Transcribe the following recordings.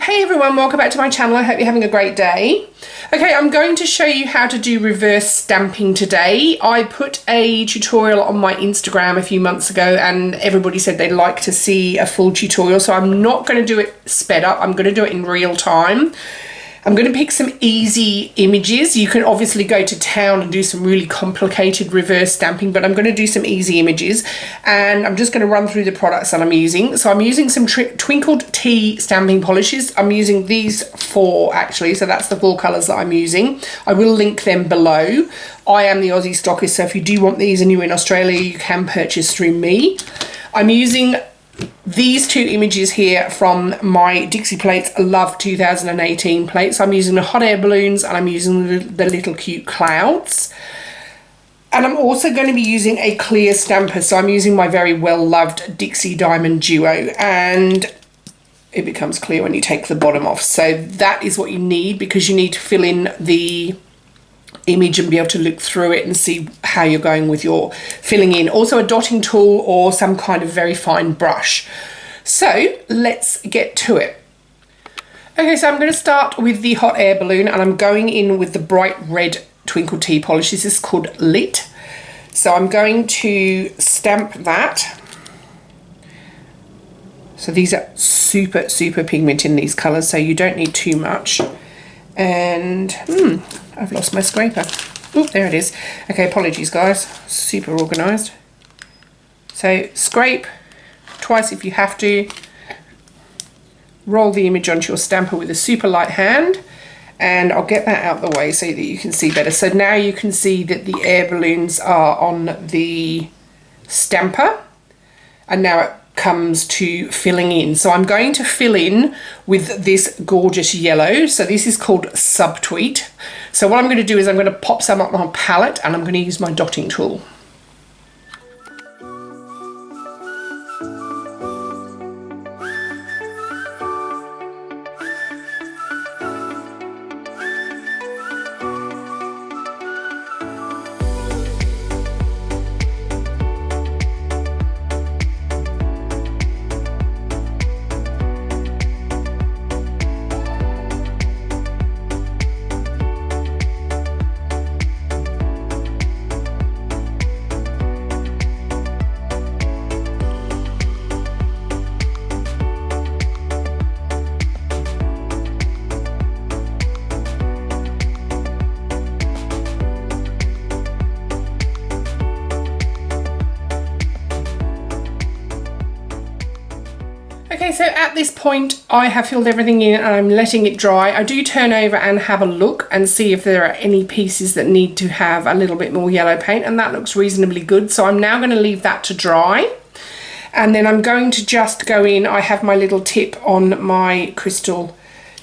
Hey everyone, welcome back to my channel. I hope you're having a great day. Okay, I'm going to show you how to do reverse stamping today. I put a tutorial on my Instagram a few months ago and everybody said they'd like to see a full tutorial, so I'm not going to do it sped up. I'm going to do it in real time. I'm going to pick some easy images. You can obviously go to town and do some really complicated reverse stamping, but I'm going to do some easy images and I'm just going to run through the products that I'm using. So I'm using some Twinkled Tea stamping polishes. I'm using these 4 actually, so that's the 4 colours that I'm using. I will link them below. I am the Aussie stockist, so if you do want these and you're in Australia, you can purchase through me. I'm using these 2 images here from my Dixie plates, Love 2018 plates. I'm using the hot air balloons and I'm using the little cute clouds. And I'm also going to be using a clear stamper. So I'm using my very well loved Dixie Diamond Duo, and it becomes clear when you take the bottom off. So that is what you need, because you need to fill in the image and be able to look through it and see how you're going with your filling in. Also a dotting tool or some kind of very fine brush. So let's get to it. Okay, so I'm going to start with the hot air balloon and I'm going in with the bright red Twinkled Tea polish. This is called Lit. So I'm going to stamp that. So these are super pigment in these colours, so you don't need too much. And I've lost my scraper. Oh, there it is. Okay, apologies guys, super organised. So scrape twice if you have to. Roll the image onto your stamper with a super light hand, and I'll get that out the way so that you can see better. So now you can see that the air balloons are on the stamper, and now it comes to filling in. So I'm going to fill in with this gorgeous yellow. So this is called Subtweet. So what I'm going to do is I'm going to pop some up my palette and I'm going to use my dotting tool. Okay, so at this point I have filled everything in and I'm letting it dry. I do turn over and have a look and see if there are any pieces that need to have a little bit more yellow paint, and that looks reasonably good. So I'm now going to leave that to dry, and then I'm going to just go in. I have my little tip on my crystal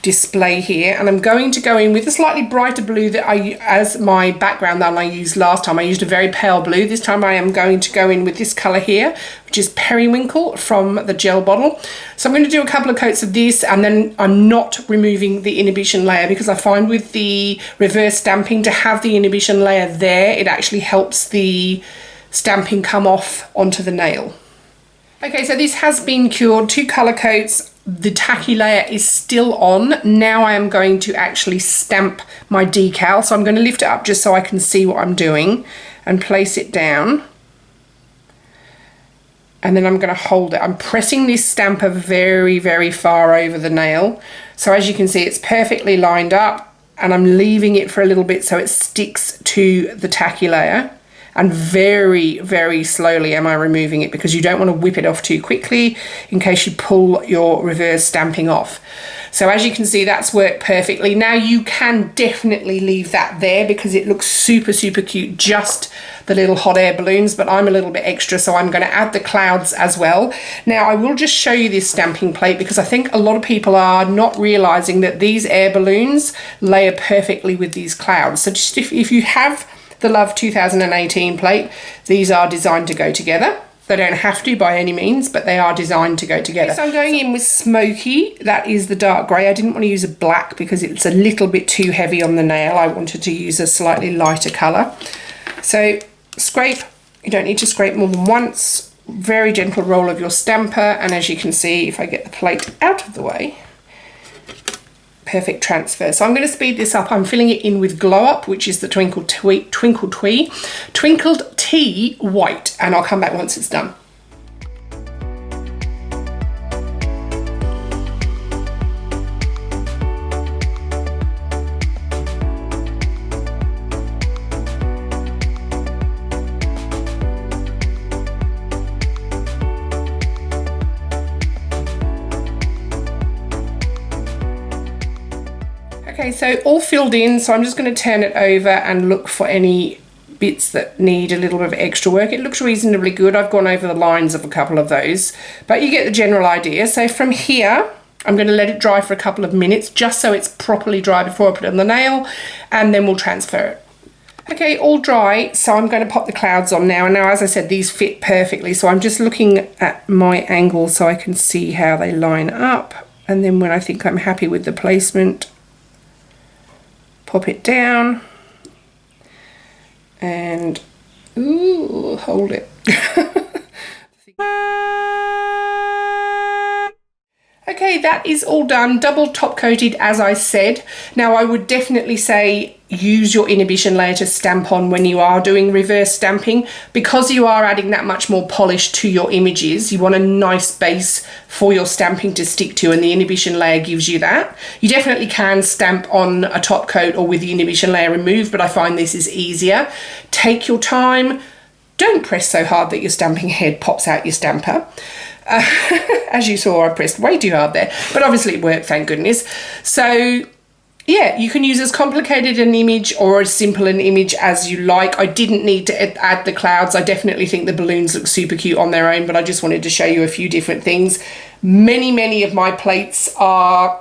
display here, and I'm going to go in with a slightly brighter blue that as my background than I used last time. I used a very pale blue. This time I am going to go in with this colour here, which is Periwinkle from the gel bottle. So I'm going to do a couple of coats of this, and then I'm not removing the inhibition layer, because I find with the reverse stamping, to have the inhibition layer there, it actually helps the stamping come off onto the nail. Okay, so this has been cured, 2 colour coats. The tacky layer is still on. Now I am going to actually stamp my decal. So I'm going to lift it up just so I can see what I'm doing and place it down. And then I'm going to hold it. I'm pressing this stamper very far over the nail. So as you can see, it's perfectly lined up, and I'm leaving it for a little bit so it sticks to the tacky layer. And very slowly am I removing it, because you don't want to whip it off too quickly in case you pull your reverse stamping off. So as you can see, that's worked perfectly. Now you can definitely leave that there because it looks super cute, just the little hot air balloons, but I'm a little bit extra, so I'm going to add the clouds as well. Now I will just show you this stamping plate, because I think a lot of people are not realizing that these air balloons layer perfectly with these clouds. So just if you have the Love 2018 plate, these are designed to go together. They don't have to by any means, but they are designed to go together. So I'm going in with Smoky. That is the dark grey. I didn't want to use a black because it's a little bit too heavy on the nail. I wanted to use a slightly lighter colour. So scrape. You don't need to scrape more than once. Very gentle roll of your stamper, and as you can see, if I get the plate out of the way, perfect transfer. So I'm going to speed this up. I'm filling it in with Glow Up, which is the Twinkled Tea White, and I'll come back once it's done. Okay, so all filled in, so I'm just going to turn it over and look for any bits that need a little bit of extra work. It looks reasonably good. I've gone over the lines of a couple of those, but you get the general idea. So from here, I'm going to let it dry for a couple of minutes, just so it's properly dry before I put it on the nail, and then we'll transfer it. Okay, all dry, so I'm going to pop the clouds on now. And now, as I said, these fit perfectly, so I'm just looking at my angle so I can see how they line up. And then when I think I'm happy with the placement, pop it down and ooh, hold it. Okay, that is all done, double top coated as I said. Now I would definitely say use your inhibition layer to stamp on when you are doing reverse stamping, because you are adding that much more polish to your images. You want a nice base for your stamping to stick to, and the inhibition layer gives you that. You definitely can stamp on a top coat or with the inhibition layer removed, but I find this is easier. Take your time. Don't press so hard that your stamping head pops out your stamper. As you saw, I pressed way too hard there, but obviously it worked, thank goodness. So yeah, you can use as complicated an image or as simple an image as you like. I didn't need to add the clouds. I definitely think the balloons look super cute on their own, but I just wanted to show you a few different things. Many of my plates are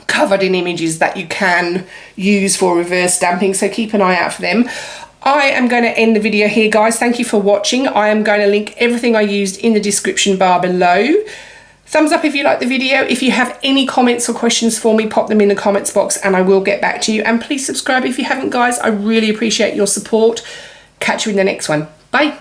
covered in images that you can use for reverse stamping, so keep an eye out for them. I am going to end the video here, guys. Thank you for watching. I am going to link everything I used in the description bar below. Thumbs up if you like the video. If you have any comments or questions for me, pop them in the comments box and I will get back to you. And please subscribe if you haven't, guys. I really appreciate your support. Catch you in the next one. Bye.